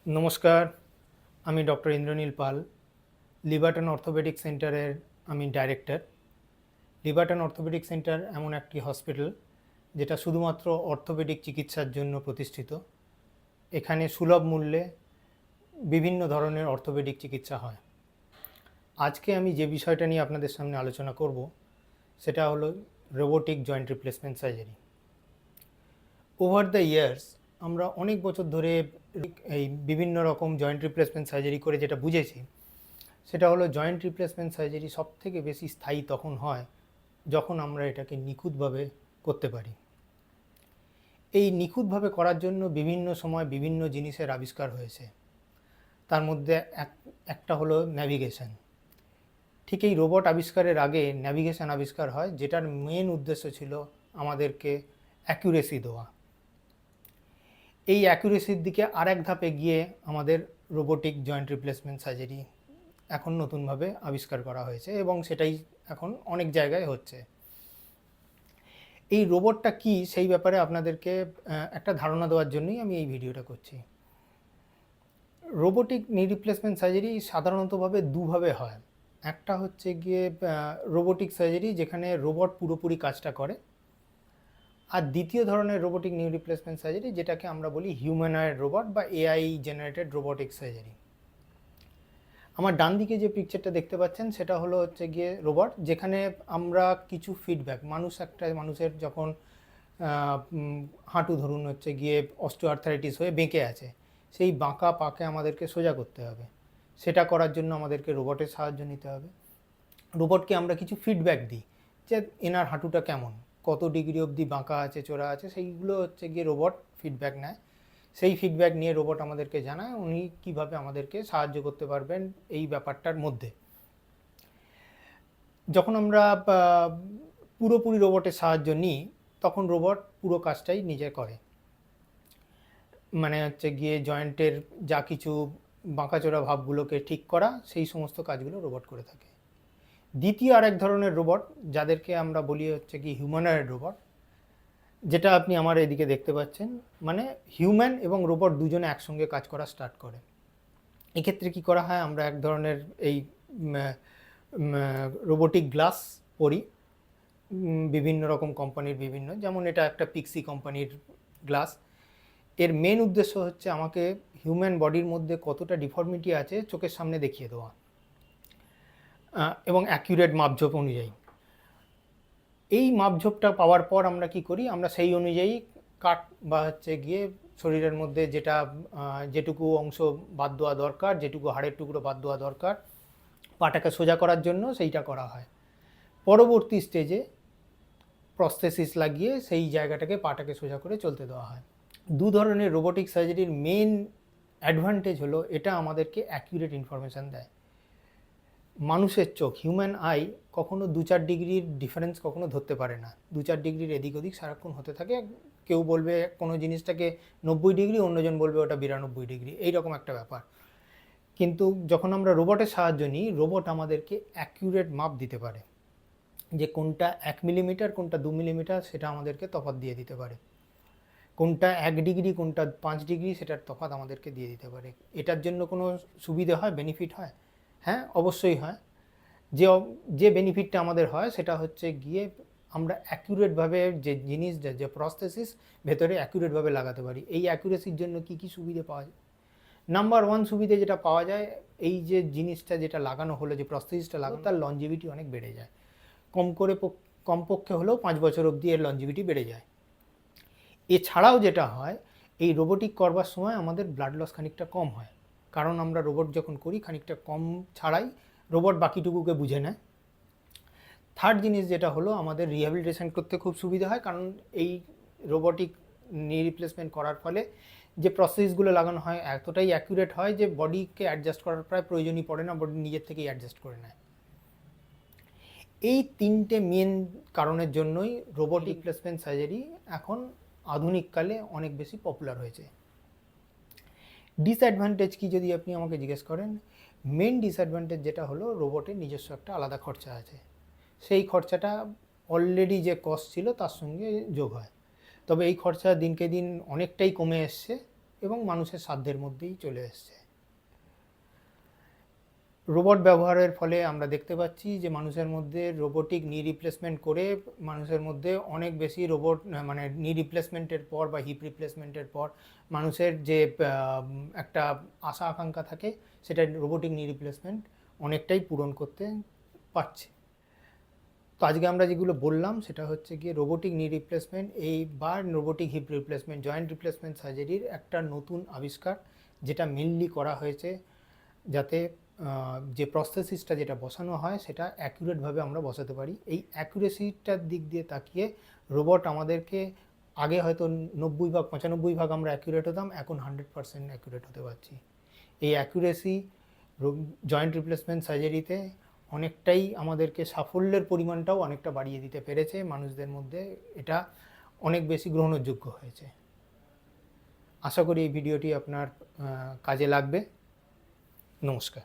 নমস্কার, আমি ডক্টর ইন্দ্রনীল পাল, লিভারটন অর্থোপেডিক সেন্টারের আমি ডাইরেক্টর। লিভারটন অর্থোপেডিক সেন্টার এমন একটি হসপিটাল যেটা শুধুমাত্র অর্থোপেডিক চিকিৎসার জন্য প্রতিষ্ঠিত। এখানে সুলভ মূল্যে বিভিন্ন ধরনের অর্থোপেডিক চিকিৎসা হয়। আজকে আমি যে বিষয়টা নিয়ে আপনাদের সামনে আলোচনা করব সেটা হলো robotic joint replacement surgery. Over the years আমরা অনেক বছর ধরে এই বিভিন্ন রকম জয়েন্ট রিপ্লেসমেন্ট সার্জারি করে যেটা বুঝেছি সেটা হলো জয়েন্ট রিপ্লেসমেন্ট সার্জারি সবথেকে বেশি স্থায়ী তখন হয় যখন আমরা এটাকে নিখুঁতভাবে করতে পারি। এই নিখুঁতভাবে করার জন্য বিভিন্ন সময় বিভিন্ন জিনিসের আবিষ্কার হয়েছে। তার মধ্যে একটা হলো ন্যাভিগেশন। ঠিক এই রোবট আবিষ্কারের আগে ন্যাভিগেশন আবিষ্কার হয়, যেটার মেন উদ্দেশ্য ছিল আমাদেরকে অ্যাকুরেসি দেওয়া। এই অ্যাকুরেসির দিকে আরেক ধাপ এগিয়ে আমাদের রোবোটিক জয়েন্ট রিপ্লেসমেন্ট সার্জারি এখন নতুনভাবে আবিষ্কার করা হয়েছে এবং সেটাই এখন অনেক জায়গায় হচ্ছে। এই রোবটটা কি সেই ব্যাপারে আপনাদেরকে একটা ধারণা দেওয়ার জন্যই আমি এই ভিডিওটা করছি। রোবোটিক নি রিপ্লেসমেন্ট সার্জারি সাধারণতভাবে দুভাবে হয়। একটা হচ্ছে গিয়ে রোবোটিক সার্জারি যেখানে রোবট পুরোপুরি কাজটা করে, আর দ্বিতীয় ধরনের রোবোটিক নি রিপ্লেসমেন্ট সার্জারি যেটাকে আমরা বলি হিউম্যানয়েড রোবট বা এআই জেনারেটেড রোবোটিক সার্জারি। আমার ডান দিকে যে পিকচারটা দেখতে পাচ্ছেন সেটা হলো হচ্ছে গিয়ে রোবট, যেখানে আমরা কিছু ফিডব্যাক মানুষের যখন হাঁটু ধরুন হচ্ছে গিয়ে অস্টিওআর্থারাইটিস হয়ে বেঁকে আছে, সেই বাঁকা পাকে আমাদেরকে সোজা করতে হবে। সেটা করার জন্য আমাদেরকে রোবটের সাহায্য নিতে হবে। রোবটকে আমরা কিছু ফিডব্যাক দিই যে এনার হাঁটুটা কেমন, কত ডিগ্রি অবধি বাঁকা আছে, চোরা আছে, সেইগুলো হচ্ছে গিয়ে রোবট ফিডব্যাক নেয়। সেই ফিডব্যাক নিয়ে রোবট আমাদেরকে জানায় উনি কিভাবে আমাদেরকে সাহায্য করতে পারবেন এই ব্যাপারটার মধ্যে। যখন আমরা পুরোপুরি রোবটের সাহায্য নিই তখন রোবট পুরো কাজটাই নিজে করে, মানে হচ্ছে গিয়ে জয়েন্টের যা কিছু বাঁকাচোরা ভাবগুলোকে ঠিক করা, সেই সমস্ত কাজগুলো রোবট করে থাকে। দ্বিতীয় আরেক ধরনের রোবট যাদেরকে আমরা বলি হচ্ছে কি হিউম্যানয়েড রোবট, যেটা আপনি আমার এদিকে দেখতে পাচ্ছেন, মানে হিউম্যান এবং রোবট দুজনে একসঙ্গে কাজ করা স্টার্ট করে। এক্ষেত্রে কি করা হয়, আমরা এক ধরনের এই রোবোটিক গ্লাস পরি, বিভিন্ন রকম কোম্পানির বিভিন্ন, যেমন এটা একটা পিক্সি কোম্পানির গ্লাস। এর মেন উদ্দেশ্য হচ্ছে আমাকে হিউম্যান বডির মধ্যে কতটা ডিফর্মিটি আছে চোখের সামনে দেখিয়ে দেওয়া এবং অ্যাকিউরেট মাপঝোপ অনুযায়ী। এই মাপঝোপটা পাওয়ার পর আমরা কি করি, আমরা সেই অনুযায়ী কাট বা হচ্ছে গিয়ে শরীরের মধ্যে যেটুকু অংশ বাদ দেওয়া দরকার, যেটুকু হাড়ের টুকরো বাদ দেওয়া দরকার পাটাকে সোজা করার জন্য, সেইটা করা হয়। পরবর্তী স্টেজে প্রস্থেসিস লাগিয়ে সেই জায়গাটাকে পাটাকে সোজা করে চলতে দেওয়া হয়। দু ধরনের রোবোটিক সার্জারির মেন অ্যাডভান্টেজ হলো এটা আমাদেরকে অ্যাকিউরেট ইনফরমেশান দেয়। মানুষের চোখ, হিউম্যান আই, কখনো 2-4 ডিগ্রির ডিফারেন্স কখনো ধরতে পারে না। 2-4 ডিগ্রির এদিক ওদিক সারাক্ষণ হতে থাকে। কেউ বলবে কোনো জিনিসটাকে 90 ডিগ্রি, অন্যজন বলবে ওটা 92 ডিগ্রি, এইরকম একটা ব্যাপার। কিন্তু যখন আমরা রোবটের সাহায্য নিই, রোবট আমাদেরকে অ্যাকিউরেট মাপ দিতে পারে, যে কোনটা 1 মিলিমিটার কোনটা 2 মিলিমিটার সেটা আমাদেরকে তফাৎ দিয়ে দিতে পারে, কোনটা 1 ডিগ্রি কোনটা 5 ডিগ্রি সেটার তফাৎ আমাদেরকে দিয়ে দিতে পারে। এটার জন্য কোনো সুবিধা হয়, বেনিফিট হয়? হ্যাঁ, অবশ্যই হয়। যে বেনিফিটটা আমাদের হয় সেটা হচ্ছে গিয়ে আমরা অ্যাকিউরেটভাবে যে জিনিস, যে প্রস্থেসিস ভেতরে অ্যাকিউরেটভাবে লাগাতে পারি। এই অ্যাকিউরেসির জন্য কি কি সুবিধে পাওয়া যায়? নাম্বার 1 সুবিধে যেটা পাওয়া যায়, এই যে জিনিসটা যেটা লাগানো হলো, যে প্রস্থেসিসটা লাগানো, তার লনজিভিটি অনেক বেড়ে যায়। কমপক্ষে হলেও 5 বছর অবধি এর লনজিভিটি বেড়ে যায়। এছাড়াও যেটা হয়, এই রোবোটিক করবার সময় আমাদের ব্লাড লস খানিকটা কম হয়, কারণ আমরা রোবট যখন করি খানিকটা কম ছাড়াই রোবট বাকিটুকুকে বুঝে নেয়। থার্ড জিনিস যেটা হলো, আমাদের রিহ্যাবিলিটেশন করতে খুব সুবিধা হয়, কারণ এই রোবোটিক নি রিপ্লেসমেন্ট করার ফলে যে প্রসেসগুলো লাগানো হয় এতটাই অ্যাকুরেট হয় যে বডিকে অ্যাডজাস্ট করার প্রায় প্রয়োজনই পড়ে না, বডি নিজের থেকেই অ্যাডজাস্ট করে নেয়। এই তিনটে মেন কারণের জন্যই রোবোটিক রিপ্লেসমেন্ট সার্জারি এখন আধুনিককালে অনেক বেশি পপুলার হয়েছে। ডিসঅ্যাডভান্টেজ কি যদি আপনি আমাকে জিজ্ঞেস করেন, মেন ডিসঅ্যাডভান্টেজ যেটা হলো, রোবটের নিজস্ব একটা আলাদা খরচা আছে। সেই খরচাটা অলরেডি যে কস্ট ছিল তার সঙ্গে যোগ হয়। তবে এই খরচা দিনকে দিন অনেকটাই কমে এসছে এবং মানুষের সাধ্যের মধ্যেই চলে এসছে। রোবট ব্যবহারের ফলে আমরা দেখতে পাচ্ছি যে মানুষের মধ্যে রোবোটিক নি রিপ্লেসমেন্ট করে মানুষের মধ্যে অনেক বেশি রোবট মানে নি রিপ্লেসমেন্টের পর বা হিপ রিপ্লেসমেন্টের পর মানুষের যে একটা আশা আকাঙ্ক্ষা থাকে সেটা রোবোটিক নি রিপ্লেসমেন্ট অনেকটাই পূরণ করতে পারছে। তো আজকে আমরা যেগুলো বললাম সেটা হচ্ছে গিয়ে রোবোটিক নি রিপ্লেসমেন্ট বা robotic hip replacement, joint replacement সার্জারির একটা নতুন আবিষ্কার, যেটা মেনলি করা হয়েছে যাতে যে প্রস্থেসিসটা যেটা বসানো হয় সেটা অ্যাকুরেটভাবে আমরা বসাতে পারি। এই অ্যাকুরেসিটার দিক দিয়ে তাকিয়ে রোবট আমাদেরকে, আগে হয়তো 90 ভাগ 95 ভাগ আমরা অ্যাকুরেট হতাম, এখন 100% অ্যাকুরেট হতে পারছি। এই অ্যাকুরেসি জয়েন্ট রিপ্লেসমেন্ট সার্জারিতে অনেকটাই আমাদেরকে সাফল্যের পরিমাণটাও অনেকটা বাড়িয়ে দিতে পেরেছে। মানুষদের মধ্যে এটা অনেক বেশি গ্রহণযোগ্য হয়েছে। আশা করি এই ভিডিওটি আপনার কাজে লাগবে। নমস্কার।